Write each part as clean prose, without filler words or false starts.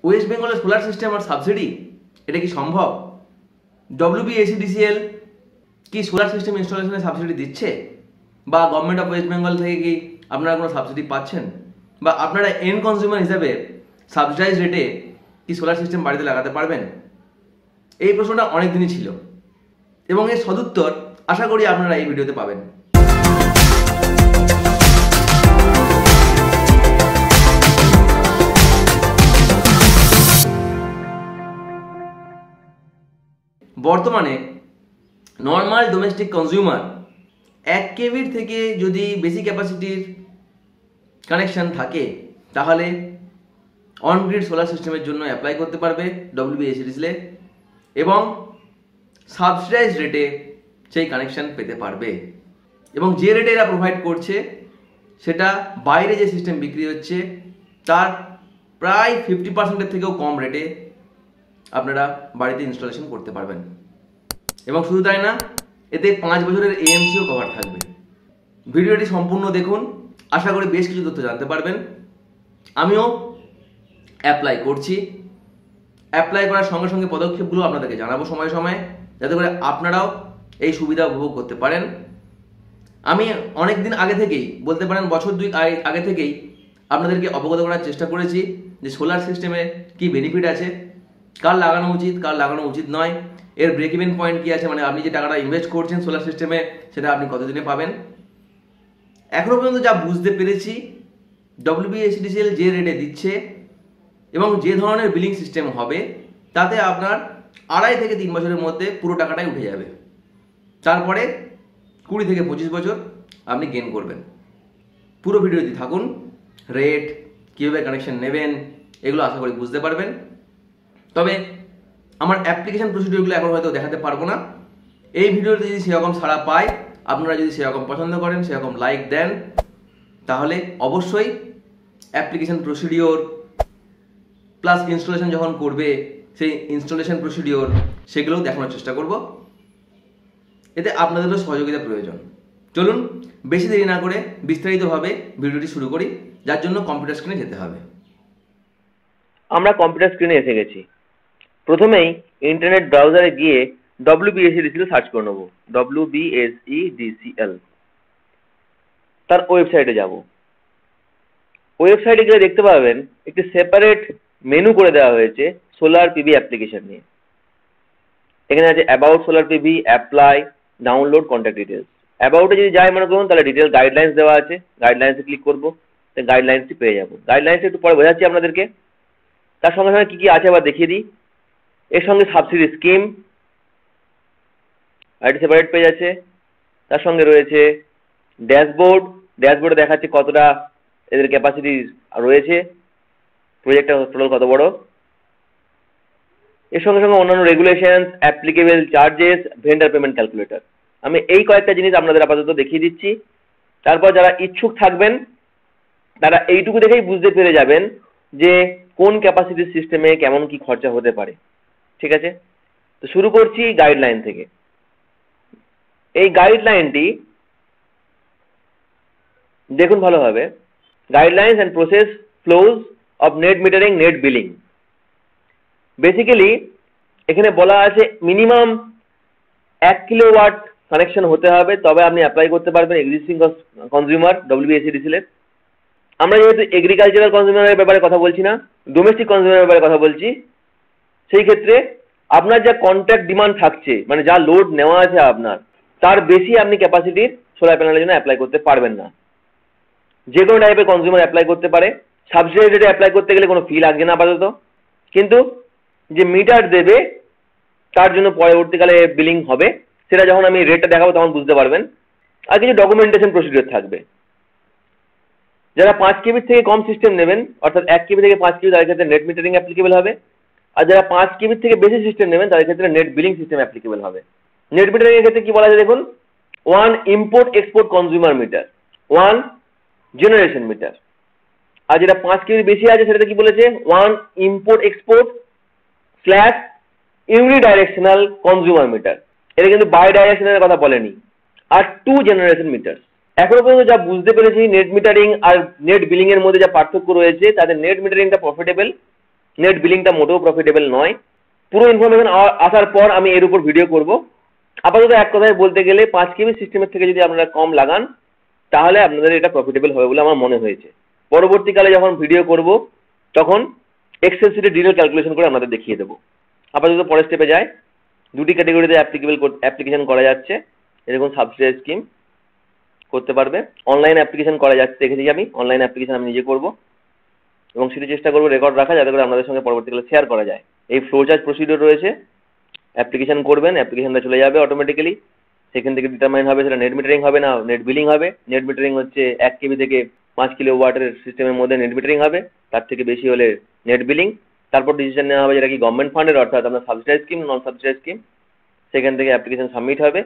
West বেঙ্গলের solar system আর subsidy, এটা কি সম্ভব? WBSEDCL কি সোলার সিস্টেম ইনস্টলেশনে সাবসিডি দিচ্ছে? বা গভর্নমেন্ট অফ ওয়েস্ট বেঙ্গল থেকে কি আপনারা কোনো সাবসিডি পাচ্ছেন? বা আপনারা এন্ড কনজিউমার হিসাবে সাবসিডাইজ রেটে কি সোলার সিস্টেম বাড়িতে লাগাতে পারবেন? এই প্রশ্নটা অনেক দিনই ছিল এবং এর সদুত্তর আশা করি আপনারা এই ভিডিওতে পাবেন। বর্তমানে নর্মাল ডোমেস্টিক কনজিউমার 1 কেভির থেকে যদি বেশি ক্যাপাসিটির কানেকশন থাকে তাহলে অনগ্রিড সোলার সিস্টেমের জন্য অ্যাপ্লাই করতে পারবে WBSEDCL এবং সাবসিডাইজ রেটে সেই কানেকশন পেতে পারবে। এবং যে রেটে এরা প্রোভাইড করছে সেটা বাইরে যে সিস্টেম বিক্রি হচ্ছে তার প্রায় 50% থেকেও কম রেটে আপনারা বাড়িতে ইনস্টলেশন করতে পারবেন। এবং শুধু তাই না, এতে 5 বছরের AMCও কভার থাকবে। ভিডিওটি সম্পূর্ণ দেখুন, আশা করি বেশ কিছু তথ্য জানতে পারবেন। আমিও অ্যাপ্লাই করছি, অ্যাপ্লাই করার সঙ্গে সঙ্গে পদক্ষেপগুলো আপনাদেরকে জানাবো সময়ে সময়ে, যাতে করে আপনারাও এই সুবিধা উপভোগ করতে পারেন। আমি অনেক দিন আগে থেকেই, বলতে পারেন বছর 2 আগে থেকেই আপনাদেরকে অবগত করার চেষ্টা করেছি যে সোলার সিস্টেমে কি বেনিফিট আছে, কার লাগানো উচিত কার লাগানো উচিত নয়, এর ব্রেক ইভেন পয়েন্ট কি আছে, মানে আপনি যে টাকাটা ইনভেস্ট করছেন সোলার সিস্টেমে সেটা আপনি কতদিনে পাবেন। এখনো পর্যন্ত যা বুঝতে পেরেছি, WBSEDCL যে রেটে দিচ্ছে এবং যে ধরনের বিলিং সিস্টেম হবে তাতে আপনার 2.5 থেকে 3 বছরের মধ্যে পুরো টাকাটাই উঠে যাবে। তারপরে 20 থেকে 25 বছর আপনি গেইন করবেন। পুরো ভিডিওতে থাকুন, রেট, কীভাবে কানেকশন নেবেন, এগুলো আশা করি বুঝতে পারবেন। তবে আমার অ্যাপ্লিকেশন প্রসিডিওরগুলো এখন হয়তো দেখাতে পারবো না। এই ভিডিওতে যদি সেরকম সাড়া পায়, আপনারা যদি সেরকম পছন্দ করেন, সেরকম লাইক দেন, তাহলে অবশ্যই অ্যাপ্লিকেশন প্রসিডিওর প্লাস ইনস্টলেশন যখন করবে সেই ইনস্টলেশন প্রসিডিওর সেগুলোও দেখানোর চেষ্টা করব। এতে আপনাদেরও সহযোগিতা প্রয়োজন। চলুন বেশি দেরি না করে বিস্তারিতভাবে ভিডিওটি শুরু করি, যার জন্য কম্পিউটার স্ক্রিনে যেতে হবে। আমরা কম্পিউটার স্ক্রিনে এসে গেছি। প্রথমেই ইন্টারনেট ব্রাউজারে গিয়ে WBSEDCL সার্চ করে নেব, WBSEDCL। তার ওয়েবসাইটে যাব। ওয়েবসাইটে গেলে দেখতে পাবেন একটি সেপারেট মেনু করে দেওয়া হয়েছে সোলার পিভি অ্যাপ্লিকেশন নিয়ে। এখানে আছে about solar PV, apply, download, contact details. অ্যাবাউটে যদি যাই মনে করুন তাহলে ডিটেল গাইডলাইন্স দেওয়া আছে, গাইডলাইন্সে ক্লিক করবো, গাইডলাইন্সটি পেয়ে যাবো। গাইডলাইন্স একটু পরে বোঝাচ্ছি আপনাদেরকে। তার সঙ্গে সঙ্গে কি কি আছে আবার দেখিয়ে দিই। এর সঙ্গে সাবসিডি স্কিম আরেকটি সেপারেট পেজ আছে। তার সঙ্গে রয়েছে ড্যাশবোর্ড, ড্যাশবোর্ডে দেখাচ্ছে কতটা এদের ক্যাপাসিটি রয়েছে, প্রজেক্টটা টোটাল কত বড়। এর সঙ্গে সঙ্গে অন্যান্য regulations, applicable charges, vendor payment calculator. আমি এই কয়েকটা জিনিস আপনাদের আপাতত দেখিয়ে দিচ্ছি। তারপর যারা ইচ্ছুক থাকবেন তারা এইটুকু দেখেই বুঝতে পেরে যাবেন যে কোন ক্যাপাসিটির সিস্টেমে কেমন কি খরচা হতে পারে। ঠিক আছে, তো শুরু করছি গাইডলাইন থেকে। এই গাইডলাইনটি দেখুন ভালোভাবে, guidelines and process flows of net metering, net billing. Basically এখানে বলা আছে মিনিমাম 1 কিলোওয়াট কানেকশন হতে হবে, তবে আপনি অ্যাপ্লাই করতে পারবেন এক্সিস্টিং কনজিউমার WBSEDCL। আমরা যেহেতু এগ্রিকালচারাল কনজিউমারের ব্যাপারে কথা বলছি না, ডোমেস্টিক কনজিউমারের ব্যাপারে কথা বলছি, সেই ক্ষেত্রে আপনার যা কন্ট্রাক্ট ডিমান্ড থাকছে, মানে যা লোড নেওয়া আছে আপনার, তার বেশি আপনি ক্যাপাসিটির সোলার প্যানেলের জন্য অ্যাপ্লাই করতে পারবেন না। যে কোনো টাইপের কনজিউমার অ্যাপ্লাই করতে পারে। সাবসিডি রেটে অ্যাপ্লাই করতে গেলে কোনো ফি লাগছে না আপাতত, কিন্তু যে মিটার দেবে তার জন্য পরবর্তীকালে বিলিং হবে, সেটা যখন আমি রেটটা দেখাবো তখন বুঝতে পারবেন। আর কিছু ডকুমেন্টেশন প্রসিডিওর থাকবে। যারা 5 কেবি থেকে কম সিস্টেম নেবেন, অর্থাৎ 1 কেবি থেকে 5 কেবি, তাদের ক্ষেত্রে নেট মিটারিং অ্যাপ্লিকেবল হবে। আর যারা 5 কেবি থেকে বেশি সিস্টেম নেবেন তাদের ক্ষেত্রে নেট বিলিং সিস্টেম অ্যাপ্লিকেবল হবে। নেট মিটারিং এর ক্ষেত্রে কি বলা আছে দেখুন, 1 import export consumer meter, 1 generation meter. আর যেটা 5 কেবি বেশি আছে সেটাতে কি বলেছে, 1 import export slash unidirectional consumer meter. এটা কিন্তু বাই ডাইরেকশনাল কথা বলেনি। আর 2 জেনারেশন মিটার। এখনো পর্যন্ত যা বুঝতে পেরেছি নেট মিটারিং আর নেট বিলিং এর মধ্যে যা পার্থক্য রয়েছে, তাদের নেট মিটারিংটা প্রফিটেবল নেট বিলিংটা মোটেও প্রফিটেবল নয়। পুরো ইনফরমেশন আসার পর আমি এর উপর ভিডিও করব। আপাতত এক কথায় বলতে গেলে 5 কেবি সিস্টেমের থেকে যদি আপনারা কম লাগান তাহলে আপনাদের এটা প্রফিটেবল হবে বলে আমার মনে হয়েছে। পরবর্তীকালে যখন ভিডিও করব তখন এক্সেল শিটে ডিটেল ক্যালকুলেশন করে আপনাদের দেখিয়ে দেবো। আপাতত পরের স্টেপে যায়। দুটি ক্যাটাগরিতে অ্যাপ্লিকেশন করা যাচ্ছে, এরকম সাবসিডাইজ স্কিম করতে পারবে। অনলাইন অ্যাপ্লিকেশন করা যাচ্ছে, দেখেছি আমি অনলাইন অ্যাপ্লিকেশন আমি নিজে করব এবং সেটি চেষ্টা করবো রেকর্ড রাখা যাতে করে আপনাদের সঙ্গে পরবর্তীকালে শেয়ার করা যায়। এই ফ্লো চার্জ প্রসিডিওর রয়েছে, অ্যাপ্লিকেশন করবেন, অ্যাপ্লিকেশনটা চলে যাবে অটোমেটিক্যালি, সেখান থেকে ডিটারমাইন হবে সেটা নেট মিটারিং হবে না নেট বিলিং হবে। নেট মিটারিং হচ্ছে 1 কেবি থেকে 5 কিলোওয়াটের সিস্টেমের মধ্যে নেট মিটারিং হবে, তার থেকে বেশি হলে নেট বিলিং। তারপর ডিসিশন নেওয়া হবে যেটা কি গভর্নমেন্ট ফান্ডের, অর্থাৎ আপনার সাবসিডাইজ স্কিম নন সাবসিডাইজ স্কিম, সেখান থেকে অ্যাপ্লিকেশন সাবমিট হবে।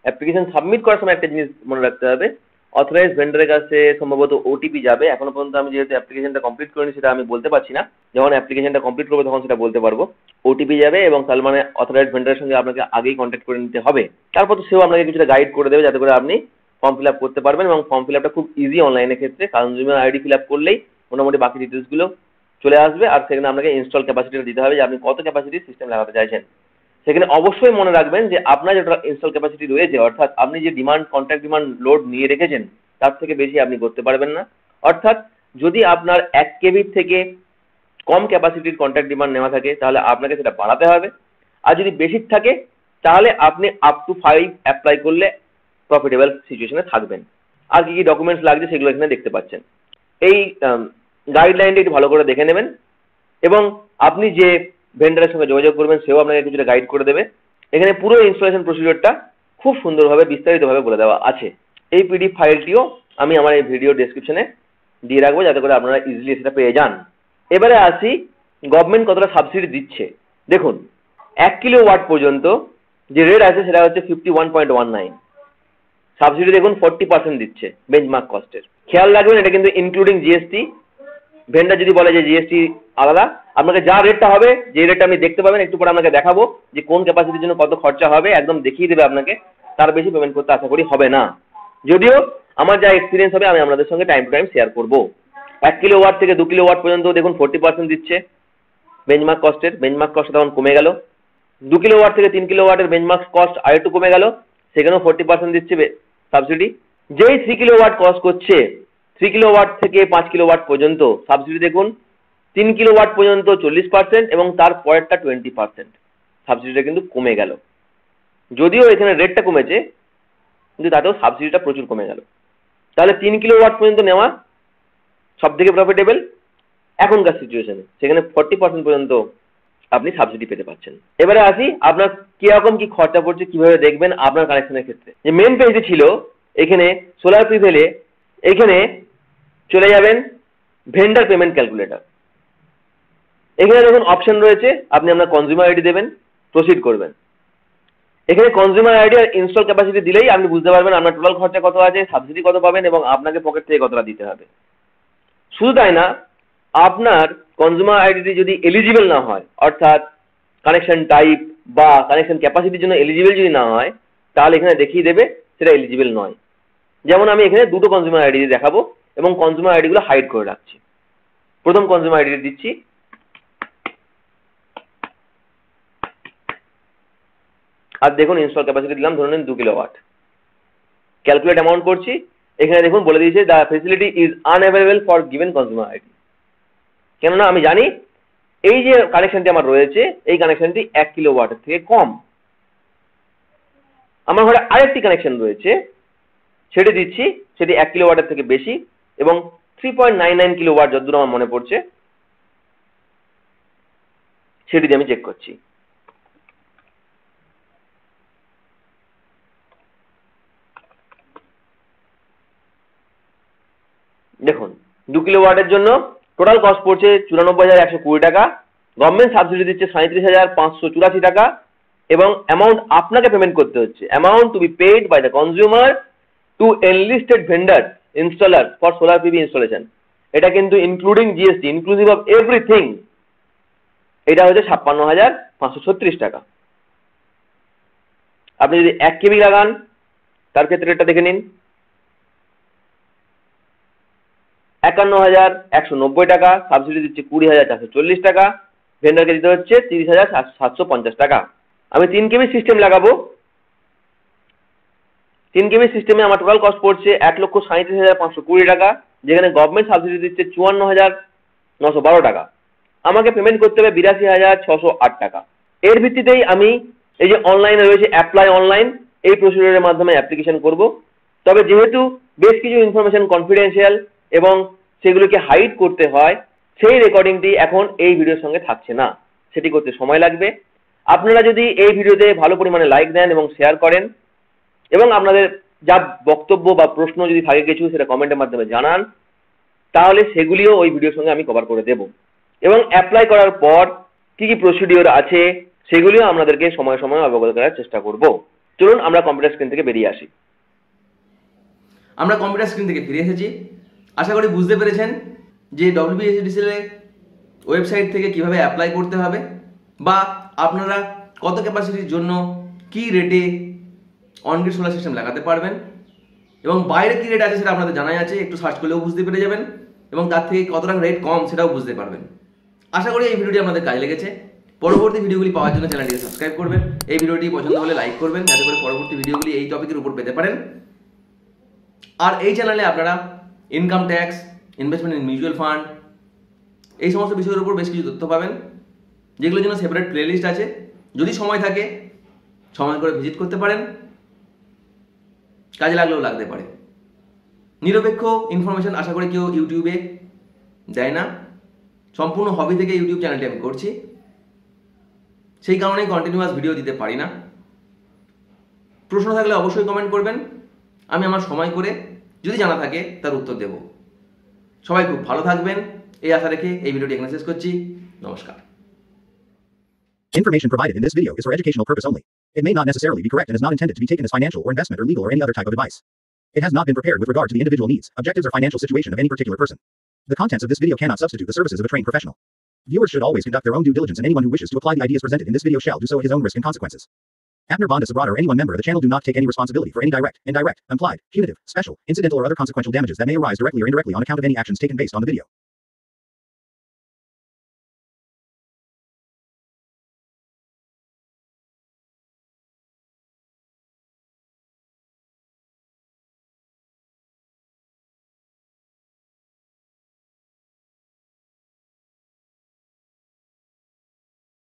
অ্যাপ্লিকেশন সাবমিট করার সময় একটা জিনিস মনে রাখতে হবে, অথরাইজ ভেন্ডারের কাছে সম্ভবত ওটিপি যাবে। এখনো পর্যন্ত আমি যেহেতু অ্যাপ্লিকেশনটা কমপ্লিট করিনি সেটা আমি বলতে পারছি না, যখন অ্যাপ্লিকেশনটা কমপ্লিট করবো তখন সেটা বলতে পারবো। ওটিপি যাবে এবং তার মানে অথরাইজ ভেন্ডারের সঙ্গে আপনাকে আগেই কন্ট্যাক্ট করে নিতে হবে। তারপর তো সেও আপনাকে কিছুটা গাইড করে দেবে যাতে করে আপনি ফর্ম ফিল আপ করতে পারবেন, এবং ফর্ম ফিল আপটা খুব ইজি অনলাইনের ক্ষেত্রে। কনজিউমার আইডি ফিল আপ করলেই মোটামুটি বাকি ডিটেলসগুলো চলে আসবে। আর সেখানে আপনাকে ইনস্টল ক্যাপাসিটিটা দিতে হবে যে আপনি কত ক্যাপাসিটির সিস্টেম লাগাতে চাইছেন। সেখানে অবশ্যই মনে রাখবেন যে আপনার যেটা ইনস্টল ক্যাপাসিটি রয়েছে, অর্থাৎ আপনি যে কন্ট্রাক্ট ডিমান্ড লোড নিয়ে রেখেছেন তার থেকে বেশি আপনি করতে পারবেন না। অর্থাৎ যদি আপনার 1 কেবির থেকে কম ক্যাপাসিটির কন্ট্রাক্ট ডিমান্ড নেওয়া থাকে তাহলে আপনাকে সেটা বাড়াতে হবে, আর যদি বেশি থাকে তাহলে আপনি আপ টু 5 অ্যাপ্লাই করলে প্রফিটেবল সিচুয়েশনে থাকবেন। আর কি কি ডকুমেন্টস লাগছে সেগুলো এখানে দেখতে পাচ্ছেন। এই গাইডলাইনটা একটু ভালো করে দেখে নেবেন এবং আপনি যে ভেন্ডারের সঙ্গে যোগাযোগ করবেন সেও আপনাকে কিছুটা গাইড করে দেবে। এখানে পুরো ইনস্টলেশন প্রসিডিওরটা খুব সুন্দরভাবে বিস্তারিতভাবে বলে দেওয়া আছে। এই পিডিএফ ফাইলটিও আমি আমার এই ভিডিও ডেসক্রিপশনে দিয়ে রাখবো যাতে করে আপনারা ইজিলি সেটা পেয়ে যান। এবারে আসি গভর্নমেন্ট কতটা সাবসিডি দিচ্ছে। দেখুন 1 কিলোওয়াট পর্যন্ত যে রেট আছে সেটা হচ্ছে 51.19, সাবসিডি দেখুন 40% দিচ্ছে বেঞ্চমার্ক কস্টের। খেয়াল রাখবেন এটা কিন্তু ইনক্লুডিং জিএসটি। ভেন্ডার যদি বলে যে জিএসটি আলাদা, আপনাকে যা রেটটা হবে, যে রেটটা আপনি দেখতে পাবেন একটু পরে আপনাকে দেখাবো যে কোন ক্যাপাসিটির জন্য কত খরচা হবে, একদম দেখিয়ে দেবে আপনাকে। তার বেশি পেমেন্ট করতে আশা করি হবে না, যদিও আমার যা এক্সপিরিয়েন্স হবে আমি আপনাদের সঙ্গে টাইম টু টাইম শেয়ার করবো। 1 কিলোওয়াট থেকে 2 কিলোওয়াট পর্যন্ত দেখুন 40% দিচ্ছে বেঞ্চমার্ক কস্টের। বেঞ্চমার্ক কস্ট তখন কমে গেল। 2 কিলোওয়াট থেকে 3 কিলোওয়াটের বেঞ্চমার্ক কস্ট আরেকটু কমে গেল, সেখানেও 40% দিচ্ছে সাবসিডি। যেই 3 কিলোওয়াট কস্ট করছে 3 কিলোওয়াট থেকে 5 কিলোওয়াট পর্যন্ত সাবসিডি দেখুন 3 কিলোওয়াট পর্যন্ত 40% এবং তার পরেরটা 20%। সাবসিডিটা কিন্তু কমে গেল, যদিও এখানে রেটটা কমেছে কিন্তু তাতেও সাবসিডিটা প্রচুর কমে গেল। তাহলে 3 কিলোওয়াট পর্যন্ত নেওয়া সব থেকে প্রফিটেবল এখনকার সিচুয়েশনে, সেখানে 40% পর্যন্ত আপনি সাবসিডি পেতে পাচ্ছেন। এবারে আসি আপনার কিরকম কি খরচা পড়ছে কিভাবে দেখবেন আপনার কানেকশনের ক্ষেত্রে। যে মেন পেজে ছিল এখানে সোলার প্রিভেলে, এখানে চলে যাবেন ভেন্ডার পেমেন্ট ক্যালকুলেটর। এখানে দেখুন অপশন রয়েছে, আপনি আপনার কনজিউমার আইডি দেবেন, প্রসিড করবেন। এখানে কনজিউমার আইডি আর ইনস্টল ক্যাপাসিটি দিলেই আপনি বুঝতে পারবেন আপনার টোটাল খরচা কত আছে, সাবসিডি কত পাবেন এবং আপনাকে পকেট থেকে কতটা দিতে হবে। শুধু তাই না, আপনার কনজিউমার আইডি যদি এলিজিবল না হয়, অর্থাৎ কানেকশন টাইপ বা কানেকশন ক্যাপাসিটির জন্য এলিজিবল যদি না হয়, তাহলে এখানে দেখিয়ে দেবে সেটা এলিজিবল নয়। যেমন আমি এখানে দুটো কনজিউমার আইডি দেখাবো এবং কনজিউমার আইডিগুলো হাইড করে রাখছি। প্রথম কনজিউমার আইডি দিচ্ছি, আর দেখুন ইনস্টল ক্যাপাসিটি দিলাম ধরে নিন 2 কিলোওয়াট। ক্যালকুলেট অ্যামাউন্ট করছি, এখানে দেখুন বলে দিয়েছে the facility is unavailable for given consumer ID. কেননা আমি জানি এই যে কানেকশনটি আমার রয়েছে এই কানেকশনটি 1 কিলোওয়াটের থেকে কম। আমার ঘরে আরেকটি কানেকশন রয়েছে সেটি দিচ্ছি, সেটি 1 কিলোওয়াটের থেকে বেশি এবং 3.99 কিলোওয়াট যতদূর আমার মনে পড়ছে সেটি দিয়ে আমি চেক করছি। দেখুন 2 কিলোওয়াটের জন্য টোটাল কস্ট পড়ছে 94,120 টাকা, গভর্নমেন্ট সাবসিডি দিচ্ছে 37,584 টাকা এবং অ্যামাউন্ট আপনাকে পেমেন্ট করতে হচ্ছে, amount to be paid by the consumer to enlisted vendor installer for solar PV installation. এটা কিন্তু including GST, inclusive of everything, এটা হচ্ছে 56,536 টাকা। আপনি যদি 1 কেবি লাগান তার ক্ষেত্রে এটা দেখে নিন 51,190 টাকা, সাবসিডি দিচ্ছে 20,440 টাকা ভেন্ডারকে দিতে হচ্ছে 30,750 টাকা। আমি 3 কেবি সিস্টেম লাগাবো। 3 কেবি সিস্টেমে আমার টোটাল কস্ট পড়ছে 1,37,520 টাকা, যেখানে গভর্নমেন্ট সাবসিডি দিচ্ছে 54,912 টাকা। আমাকে পেমেন্ট করতে হবে 82,608 টাকা। এর ভিত্তিতেই আমি এই যে অনলাইনে রয়েছে অ্যাপ্লাই অনলাইন, এই প্রসিডিউরের মাধ্যমে অ্যাপ্লিকেশন করব। তবে যেহেতু বেশ কিছু ইনফরমেশন কনফিডেন্সিয়াল এবং সেগুলোকে হাইড করতে হয়, সেই রেকর্ডিংটি এখন এই ভিডিওর সঙ্গে থাকছে না, সেটি করতে সময় লাগবে। আপনারা যদি এই ভিডিওতে ভালো পরিমাণে লাইক দেন এবং শেয়ার করেন এবং আপনাদের যা বক্তব্য বা প্রশ্ন যদি থাকে কিছু সেটা কমেন্টের মাধ্যমে জানান, তাহলে সেগুলিও ওই ভিডিওর সঙ্গে আমি কভার করে দেব। এবং অ্যাপ্লাই করার পর কি কি প্রসিডিওর আছে সেগুলিও আপনাদেরকে সময় সময় অবগত করার চেষ্টা করব। চলুন আমরা কম্পিউটার স্ক্রিন থেকে বেরিয়ে আসি। আমরা কম্পিউটার স্ক্রিন থেকে ফিরে এসেছি। আশা করি বুঝতে পেরেছেন যে WBSEDCL ওয়েবসাইট থেকে কিভাবে অ্যাপ্লাই করতে হবে বা আপনারা কত ক্যাপাসিটির জন্য কি রেটে অনগ্রিড সোলার সিস্টেম লাগাতে পারবেন এবং বাইরে কি রেট আছে সেটা আপনাদের জানাই আছে, একটু সার্চ করলেও বুঝতে পেরে যাবেন এবং তার থেকে কতটা রেট কম সেটাও বুঝতে পারবেন। আশা করি এই ভিডিওটি আপনাদের কাজে লেগেছে। পরবর্তী ভিডিওগুলি পাওয়ার জন্য চ্যানেলটিকে সাবস্ক্রাইব করবেন, এই ভিডিওটি পছন্দ হলে লাইক করবেন যাতে করে পরবর্তী ভিডিওগুলি এই টপিকের উপর পেতে পারেন। আর এই চ্যানেলে আপনারা income tax, investment in mutual fund, এই সমস্ত বিষয়ের উপর বেশ কিছু তথ্য পাবেন, যেগুলোর জন্য সেপারেট প্লেলিস্ট আছে। যদি সময় থাকে সময় করে ভিজিট করতে পারেন, কাজে লাগলেও লাগতে পারে। নিরপেক্ষ ইনফরমেশন আশা করি কেউ ইউটিউবে দেয় না, সম্পূর্ণ হবি থেকে ইউটিউব চ্যানেলটি আমি করছি, সেই কারণেই কন্টিনিউয়াস ভিডিও দিতে পারি না। প্রশ্ন থাকলে অবশ্যই কমেন্ট করবেন, আমি আমার সময় করে যদি জানা থাকে তার উত্তর দেব। সবাই খুব ভালো থাকবেন এই আশা রেখে এই ভিডিওটি এখানে শেষ করছি। নমস্কার। Information provided in this video is for educational purpose only. It may not necessarily be correct and is not intended to be taken as financial or investment or legal or any other type of advice. It has not been prepared with regard to the individual needs, objectives or financial situation of any particular person. The contents of this video cannot substitute the services of a trained professional. Viewers should always conduct their own due diligence, and anyone who wishes to apply the ideas presented in this video shall do so at his own risk and consequences. Abner Bondas abroad or anyone member of the channel do not take any responsibility for any direct, indirect, implied, punitive, special, incidental or other consequential damages that may arise directly or indirectly on account of any actions taken based on the video.